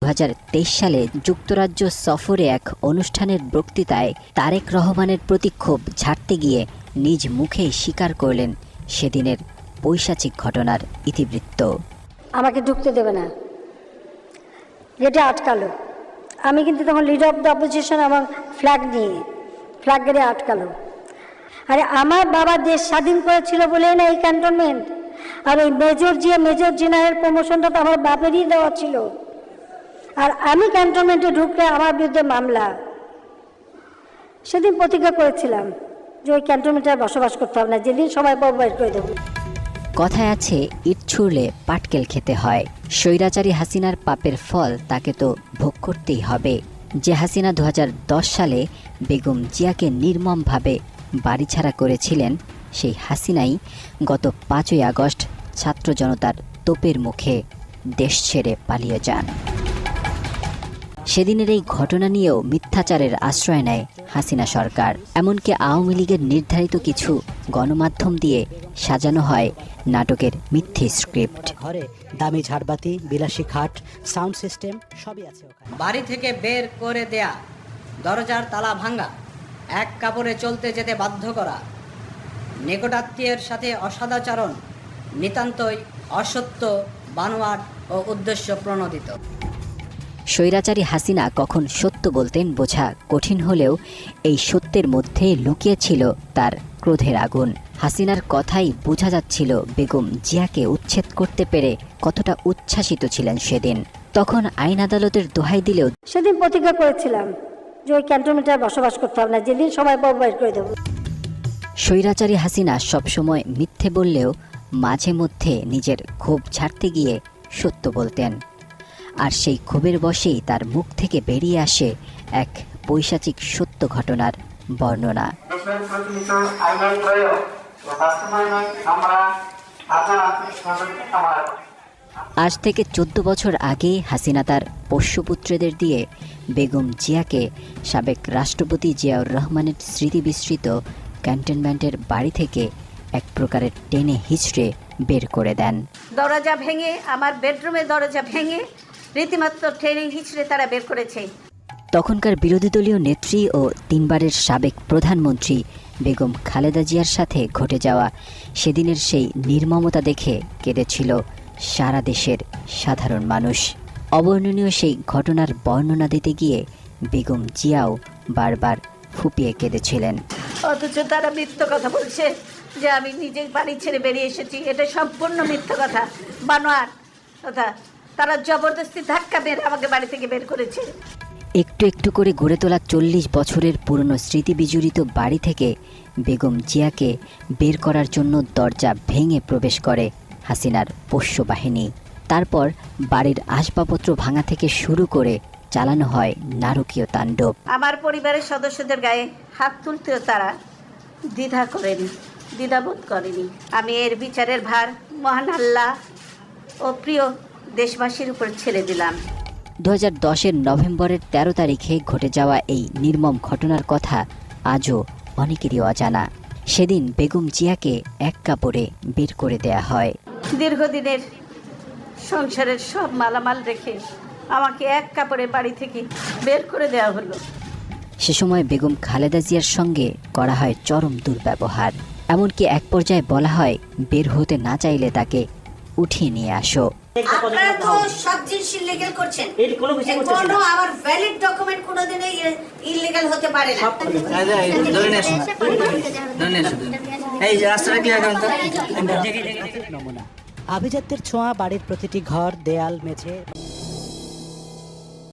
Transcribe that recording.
2023 সালে যুক্তরাজ্য সফরে এক অনুষ্ঠানের বক্তৃতায় তারেক রহমানের প্রতি ক্ষোভ ঝাড়তে গিয়ে নিজ মুখেই স্বীকার করলেন সেদিনের পৈশাচিক ঘটনার ইতিবৃত্ত। আমাকে ঢুকতে দেবে না, গেটে আটকালো। আমি কিন্তু তখন লিডার অফ দ্য অপোজিশন এবং ফ্ল্যাগ গেটে আটকালো। আরে আমার বাবা দেশ স্বাধীন করেছিল বলেই না এই ক্যান্টনমেন্ট। আর ওই মেজর জেনারেল প্রমোশনটা তো আমার বাপেরই দেওয়া ছিল। আর আমি ক্যান্টনমেন্টে ঢুকলে আমার বিরুদ্ধে মামলা। সেদিন প্রতিজ্ঞা করেছিলাম যে ওই ক্যান্টনমেন্টে বসবাস করতে হবে না, যেদিন সবাই বাইর করে দেবো। কথায় আছে, ইট ছুঁড়লে পাটকেল খেতে হয়। স্বৈরাচারী হাসিনার পাপের ফল তাকে তো ভোগ করতেই হবে। যে হাসিনা 2010 সালে বেগম জিয়াকে নির্মমভাবে বাড়িছাড়া করেছিলেন, সেই হাসিনাই গত 5ই আগস্ট ছাত্র জনতার তোপের মুখে দেশ ছেড়ে পালিয়ে যান। সেদিনের এই ঘটনা নিয়েও মিথ্যাচারের আশ্রয় নেয় হাসিনা সরকার। এমনকি আওয়ামী লীগের নির্ধারিত কিছু গণমাধ্যম দিয়ে সাজানো হয় নাটকের মিথ্যে স্ক্রিপ্ট। ঘরে দামি ঝাড়বাতি, বিলাসী খাট, সাউন্ড সিস্টেম সবই আছে ওখানে। বাড়ি থেকে বের করে দেয়া, দরজার তালা ভাঙা, এক কাপড়ে চলতে যেতে বাধ্য করা, নিকটাত্মীয়ের সাথে অসদাচরণ নিতান্তই অসত্য, বানোয়াট ও উদ্দেশ্য প্রণোদিত। স্বৈরাচারী হাসিনা কখন সত্য বলতেন বোঝা কঠিন হলেও এই সত্যের মধ্যে লুকিয়ে ছিল তার ক্রোধের আগুন। হাসিনার কথাই বোঝা যাচ্ছিল বেগম জিয়াকে উচ্ছেদ করতে পেরে কতটা উচ্ছ্বাসিত ছিলেন সেদিন। তখন আইন আদালতের দোহাই দিলেও সেদিন প্রতিজ্ঞা করেছিলাম যে ওই ক্যান্টনমেন্টে বসবাস করতে হবে না, যেদিন সবাই বাইর করে দেবো। স্বৈরাচারী হাসিনা সবসময় মিথ্যে বললেও মাঝে মধ্যে নিজের ক্ষোভ ছাড়তে গিয়ে সত্য বলতেন। আর সেই ক্ষোভের বশেই তার মুখ থেকে বেরিয়ে আসে এক পৈশাচিক সত্য ঘটনার বর্ণনা। আজ থেকে 14 বছর আগে হাসিনা তার পোষ্যপুত্রদের দিয়ে বেগম জিয়াকে সাবেক রাষ্ট্রপতি জিয়াউর রহমানের স্মৃতি বিস্মৃত ক্যান্টনমেন্টের বাড়ি থেকে এক প্রকারের টেনে হিচড়ে বের করে দেন। দরজা ভেঙে, আমার বেডরুমের দরজা ভেঙে রীতিমাত্র টেনে হিচড়ে তারা বের করেছে। তখনকার বিরোধী দলীয় নেত্রী ও 3 বারের সাবেক প্রধানমন্ত্রী বেগম খালেদা জিয়ার সাথে ঘটে যাওয়া সেদিনের সেই নির্মমতা দেখে কেঁদেছিল সারা দেশের সাধারণ মানুষ। অবর্ণনীয় সেই ঘটনার বর্ণনা দিতে গিয়ে বেগম জিয়াও বারবার ফুপিয়ে কেঁদেছিলেন। অথচ তারা মিথ্যা কথা বলছে যে আমি নিজেই বাড়ি ছেড়ে বেরিয়ে এসেছি। এটা সম্পূর্ণ মিথ্যা কথা, বানোয়াট কথা। তারা জবরদস্তি ধাক্কা মেরে আমাকে বাড়ি থেকে বের করেছে। একটু একটু করে গড়ে তোলা 40 বছরের পুরনো স্মৃতি বিজড়িত বাড়ি থেকে বেগম জিয়াকে বের করার জন্য দরজা ভেঙে প্রবেশ করে হাসিনার পোষ্য বাহিনী। তারপর বাড়ির আসবাবপত্র ভাঙা থেকে শুরু করে চালানো হয় নারকীয় তাণ্ডব। আমার পরিবারের সদস্যদের গায়ে হাত তুলতেও তারা দ্বিধাবোধ করেনি। আমি এর বিচারের ভার মহান আল্লাহ ও প্রিয় দেশবাসীর উপর ছেড়ে দিলাম। 2010-এর নভেম্বরের 13 তারিখে ঘটে যাওয়া এই নির্মম ঘটনার কথা আজও অনেকেরই অজানা। সেদিন বেগম জিয়াকে এক কাপড়ে বের করে দেয়া হয়। দীর্ঘদিনের সংসারের সব মালামাল রেখে আমাকে এক কাপড়ে বাড়ি থেকে বের করে দেওয়া হলো। সে সময় বেগম খালেদা জিয়ার সঙ্গে করা হয় চরম দুর্ব্যবহার। এমনকি এক পর্যায়ে বলা হয়, বের হতে না চাইলে তাকে উঠিয়ে নিয়ে আসো। আপনারা তো সব জিনিস ইলিগাল করছেন। কোনো আমার ভ্যালিড ডকুমেন্ট কোনোদিনই ইলিগাল হতে পারে না। আভিজাত্যের ছোঁয়া বাড়ির প্রতিটি ঘর, দেয়াল, মেঝে।